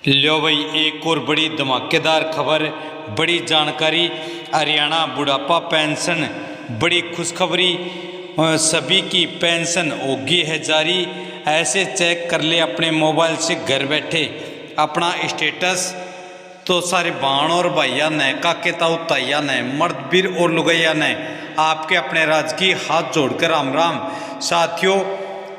लो भाई, एक और बड़ी धमाकेदार खबर, बड़ी जानकारी। हरियाणा बुढ़ापा पेंशन, बड़ी खुशखबरी। सभी की पेंशन होगी है जारी। ऐसे चेक कर ले अपने मोबाइल से घर बैठे अपना स्टेटस। तो सारे बाण और भाइया ने, काके ताऊ ताइया ने, मर्द वीर और लुगैया ने आपके अपने राज की हाथ जोड़कर राम राम। साथियों,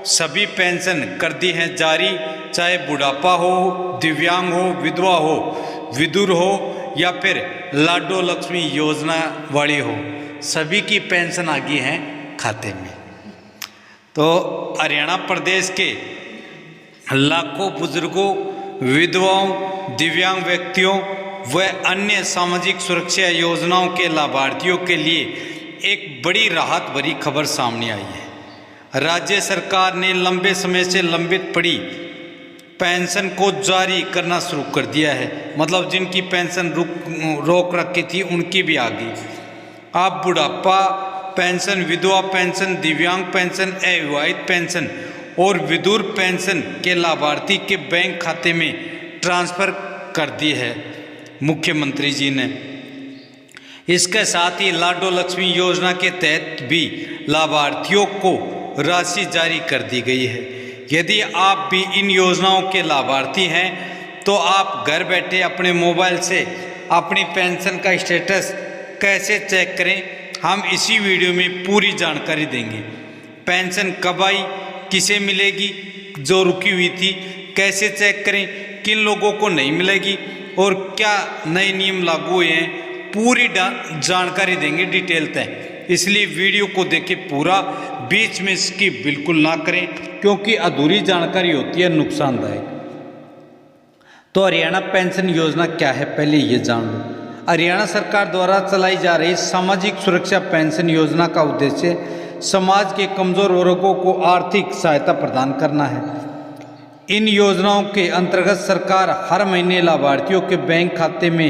सभी पेंशन कर दी हैं जारी, चाहे बुढ़ापा हो, दिव्यांग हो, विधवा हो, विधुर हो या फिर लाडो लक्ष्मी योजना वाली हो, सभी की पेंशन आ गई है खाते में। तो हरियाणा प्रदेश के लाखों बुजुर्गों, विधवाओं, दिव्यांग व्यक्तियों व अन्य सामाजिक सुरक्षा योजनाओं के लाभार्थियों के लिए एक बड़ी राहत भरी खबर सामने आई है। राज्य सरकार ने लंबे समय से लंबित पड़ी पेंशन को जारी करना शुरू कर दिया है। मतलब जिनकी पेंशन रोक रखी थी उनकी भी आ गई। आप बुढ़ापा पेंशन, विधवा पेंशन, दिव्यांग पेंशन, अविवाहित पेंशन और विधुर पेंशन के लाभार्थी के बैंक खाते में ट्रांसफर कर दी है मुख्यमंत्री जी ने। इसके साथ ही लाडो लक्ष्मी योजना के तहत भी लाभार्थियों को राशि जारी कर दी गई है। यदि आप भी इन योजनाओं के लाभार्थी हैं तो आप घर बैठे अपने मोबाइल से अपनी पेंशन का स्टेटस कैसे चेक करें, हम इसी वीडियो में पूरी जानकारी देंगे। पेंशन कब आई, किसे मिलेगी जो रुकी हुई थी, कैसे चेक करें, किन लोगों को नहीं मिलेगी और क्या नए नियम लागू हुए हैं, पूरी जानकारी देंगे डिटेल तय। इसलिए वीडियो को देखें पूरा, बीच में इसकी बिल्कुल ना करें क्योंकि अधूरी जानकारी होती है नुकसानदायक। तो हरियाणा पेंशन योजना क्या है, पहले ये जान लो। हरियाणा सरकार द्वारा चलाई जा रही सामाजिक सुरक्षा पेंशन योजना का उद्देश्य समाज के कमजोर वर्गों को आर्थिक सहायता प्रदान करना है। इन योजनाओं के अंतर्गत सरकार हर महीने लाभार्थियों के बैंक खाते में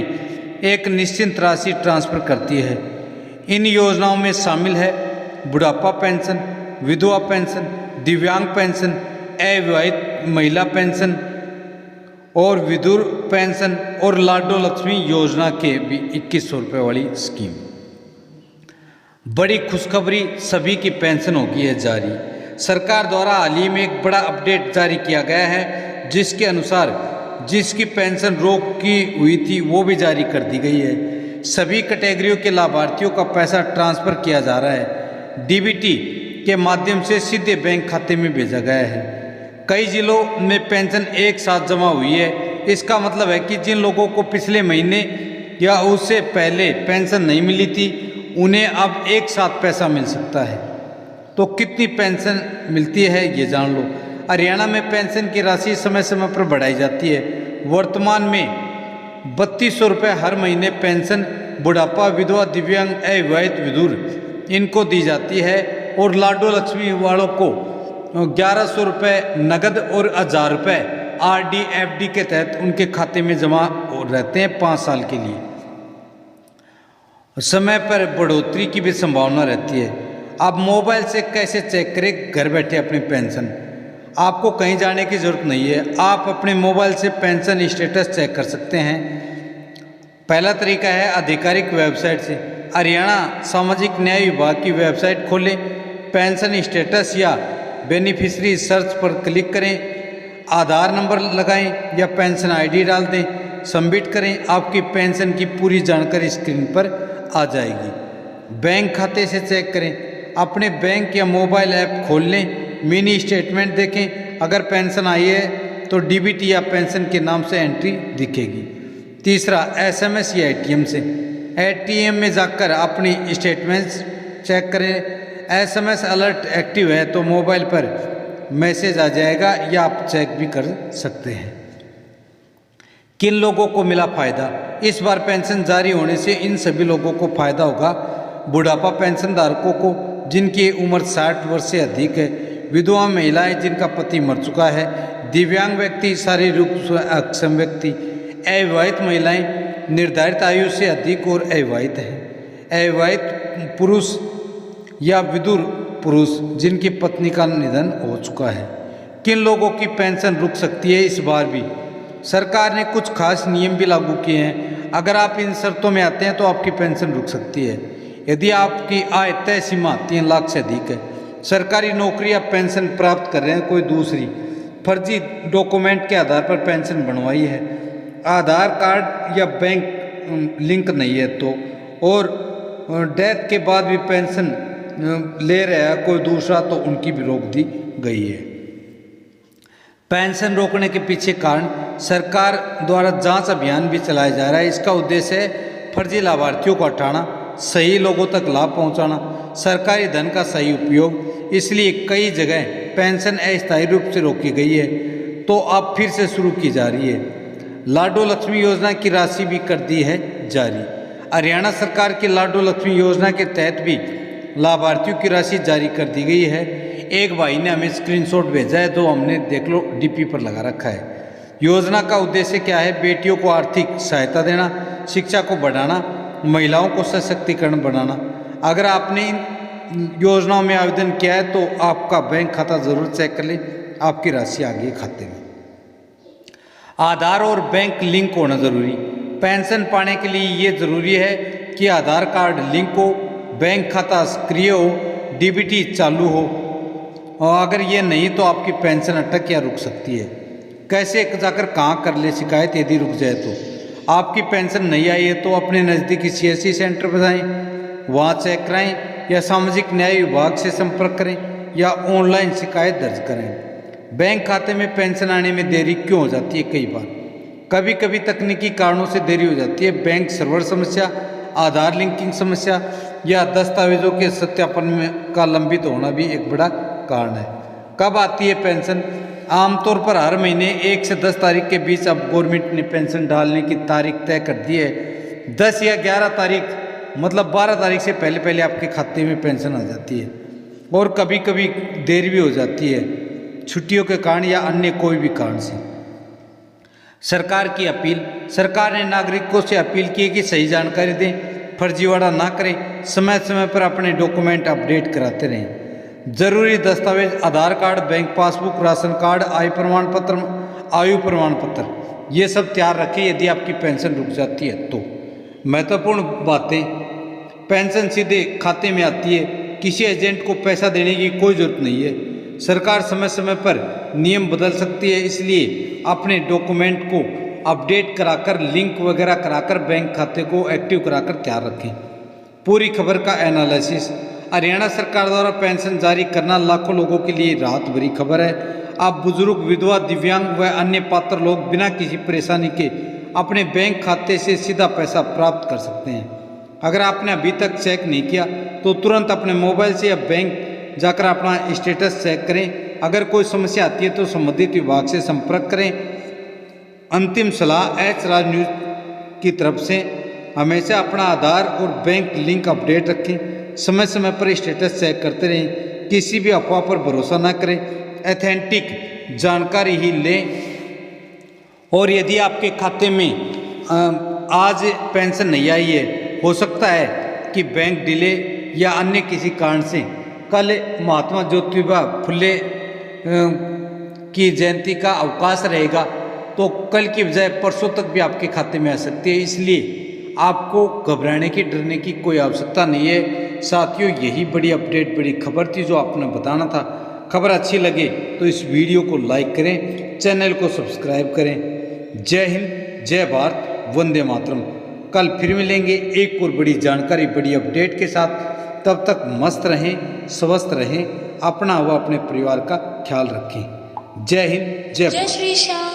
एक निश्चित राशि ट्रांसफर करती है। इन योजनाओं में शामिल है बुढ़ापा पेंशन, विधवा पेंशन, दिव्यांग पेंशन, अविवाहित महिला पेंशन और विधुर पेंशन और लाडो लक्ष्मी योजना के भी 2100 रुपये वाली स्कीम। बड़ी खुशखबरी, सभी की पेंशन होगी है जारी। सरकार द्वारा हाल ही में एक बड़ा अपडेट जारी किया गया है जिसके अनुसार जिसकी पेंशन रोक की हुई थी वो भी जारी कर दी गई है। सभी कैटेगरियों के लाभार्थियों का पैसा ट्रांसफर किया जा रहा है। डीबीटी के माध्यम से सीधे बैंक खाते में भेजा गया है। कई जिलों में पेंशन एक साथ जमा हुई है। इसका मतलब है कि जिन लोगों को पिछले महीने या उससे पहले पेंशन नहीं मिली थी उन्हें अब एक साथ पैसा मिल सकता है। तो कितनी पेंशन मिलती है ये जान लो। हरियाणा में पेंशन की राशि समय समय पर बढ़ाई जाती है। वर्तमान में 3200 रुपये हर महीने पेंशन बुढ़ापा, विधवा, दिव्यांग, अविवाहित, विधुर इनको दी जाती है और लाडो लक्ष्मी वालों को 1100 रुपये नगद और 1000 रुपये RD/FD के तहत उनके खाते में जमा रहते हैं 5 साल के लिए। समय पर बढ़ोतरी की भी संभावना रहती है। आप मोबाइल से कैसे चेक करें घर बैठे अपनी पेंशन? आपको कहीं जाने की ज़रूरत नहीं है। आप अपने मोबाइल से पेंशन स्टेटस चेक कर सकते हैं। पहला तरीका है आधिकारिक वेबसाइट से। हरियाणा सामाजिक न्याय विभाग की वेबसाइट खोलें, पेंशन स्टेटस या बेनिफिशरी सर्च पर क्लिक करें, आधार नंबर लगाएं या पेंशन ID डाल दें, सबमिट करें। आपकी पेंशन की पूरी जानकारी स्क्रीन पर आ जाएगी। बैंक खाते से चेक करें। अपने बैंक या मोबाइल ऐप खोल लें, मिनी स्टेटमेंट देखें। अगर पेंशन आई है तो डीबीटी या पेंशन के नाम से एंट्री दिखेगी। तीसरा, SMS या ATM से। ATM में जाकर अपनी स्टेटमेंट्स चेक करें। SMS अलर्ट एक्टिव है तो मोबाइल पर मैसेज आ जाएगा या आप चेक भी कर सकते हैं। किन लोगों को मिला फ़ायदा? इस बार पेंशन जारी होने से इन सभी लोगों को फ़ायदा होगा। बुढ़ापा पेंशन धारकों को जिनकी उम्र 60 वर्ष से अधिक है, विधवा महिलाएं जिनका पति मर चुका है, दिव्यांग व्यक्ति, शारीरिक रूप से अक्षम व्यक्ति, अविवाहित महिलाएं निर्धारित आयु से अधिक और अविवाहित हैं, अविवाहित पुरुष या विधुर पुरुष जिनकी पत्नी का निधन हो चुका है। किन लोगों की पेंशन रुक सकती है इस बार भी? सरकार ने कुछ खास नियम भी लागू किए हैं। अगर आप इन शर्तों में आते हैं तो आपकी पेंशन रुक सकती है। यदि आपकी आय तय सीमा 3 लाख से अधिक है, सरकारी नौकरी या पेंशन प्राप्त कर रहे हैं, कोई दूसरी फर्जी डॉक्यूमेंट के आधार पर पेंशन बनवाई है, आधार कार्ड या बैंक लिंक नहीं है तो, और डेथ के बाद भी पेंशन ले रहा है कोई दूसरा, तो उनकी भी रोक दी गई है। पेंशन रोकने के पीछे कारण सरकार द्वारा जांच अभियान भी चलाया जा रहा है। इसका उद्देश्य है फर्जी लाभार्थियों को हटाना, सही लोगों तक लाभ पहुंचाना, सरकारी धन का सही उपयोग। इसलिए कई जगह पेंशन अस्थायी रूप से रोकी गई है, तो अब फिर से शुरू की जा रही है। लाडो लक्ष्मी योजना की राशि भी कर दी है जारी। हरियाणा सरकार की लाडो लक्ष्मी योजना के तहत भी लाभार्थियों की राशि जारी कर दी गई है। एक भाई ने हमें स्क्रीनशॉट भेजा है, जो हमने देख लो डीपी पर लगा रखा है। योजना का उद्देश्य क्या है? बेटियों को आर्थिक सहायता देना, शिक्षा को बढ़ाना, महिलाओं को सशक्तिकरण बनाना। अगर आपने इन योजनाओं में आवेदन किया है तो आपका बैंक खाता जरूर चेक कर लें, आपकी राशि आ गई खाते में। आधार और बैंक लिंक होना जरूरी। पेंशन पाने के लिए ये जरूरी है कि आधार कार्ड लिंक हो, बैंक खाता सक्रिय हो, डीबीटी चालू हो, और अगर ये नहीं तो आपकी पेंशन अटक या रुक सकती है। कैसे जाकर कहाँ कर ले शिकायत यदि रुक जाए तो? आपकी पेंशन नहीं आई है तो अपने नज़दीकी सीएससी सेंटर पर जाएं, वहाँ चेक कराएं, या सामाजिक न्याय विभाग से संपर्क करें, या ऑनलाइन शिकायत दर्ज करें। बैंक खाते में पेंशन आने में देरी क्यों हो जाती है? कई बार कभी कभी तकनीकी कारणों से देरी हो जाती है। बैंक सर्वर समस्या, आधार लिंकिंग समस्या, या दस्तावेजों के सत्यापन में का लंबित होना भी एक बड़ा कारण है। कब आती है पेंशन? आमतौर पर हर महीने 1 से 10 तारीख के बीच अब गवर्नमेंट ने पेंशन डालने की तारीख तय कर दी है। 10 या 11 तारीख, मतलब 12 तारीख से पहले पहले आपके खाते में पेंशन आ जाती है। और कभी कभी देर भी हो जाती है, छुट्टियों के कारण या अन्य कोई भी कारण से। सरकार की अपील। सरकार ने नागरिकों से अपील की है कि सही जानकारी दें, फर्जीवाड़ा ना करें, समय समय पर अपने डॉक्यूमेंट अपडेट कराते रहें। जरूरी दस्तावेज Aadhaar card, bank passbook, ration card, आय प्रमाण पत्र, आयु प्रमाण पत्र, ये सब तैयार रखें यदि आपकी पेंशन रुक जाती है तो। महत्वपूर्ण बातें, पेंशन सीधे खाते में आती है, किसी एजेंट को पैसा देने की कोई जरूरत नहीं है। सरकार समय समय पर नियम बदल सकती है, इसलिए अपने डॉक्यूमेंट को अपडेट कराकर, लिंक वगैरह कराकर बैंक खाते को एक्टिव कराकर तैयार रखें। पूरी खबर का एनालिसिस। हरियाणा सरकार द्वारा पेंशन जारी करना लाखों लोगों के लिए राहत भरी खबर है। आप बुजुर्ग, विधवा, दिव्यांग व अन्य पात्र लोग बिना किसी परेशानी के अपने बैंक खाते से सीधा पैसा प्राप्त कर सकते हैं। अगर आपने अभी तक चेक नहीं किया तो तुरंत अपने मोबाइल से या बैंक जाकर अपना स्टेटस चेक करें। अगर कोई समस्या आती है तो संबंधित विभाग से संपर्क करें। अंतिम सलाह एच राज न्यूज की तरफ से, हमेशा अपना आधार और बैंक लिंक अपडेट रखें, समय समय पर स्टेटस चेक करते रहें, किसी भी अफवाह पर भरोसा ना करें, ऑथेंटिक जानकारी ही लें। और यदि आपके खाते में आज पेंशन नहीं आई है, हो सकता है कि बैंक डिले या अन्य किसी कारण से कल महात्मा ज्योतिबा फुले की जयंती का अवकाश रहेगा, तो कल की बजाय परसों तक भी आपके खाते में आ सकती है। इसलिए आपको घबराने की, डरने की कोई आवश्यकता नहीं है। साथियों, यही बड़ी अपडेट, बड़ी खबर थी जो आपने बताना था। खबर अच्छी लगे तो इस वीडियो को लाइक करें, चैनल को सब्सक्राइब करें। जय हिंद, जय भारत, वंदे मातरम। कल फिर मिलेंगे एक और बड़ी जानकारी, बड़ी अपडेट के साथ। तब तक मस्त रहें, स्वस्थ रहें, अपना व अपने परिवार का ख्याल रखें। जय हिंद, जय भारत। जय श्री श्याम।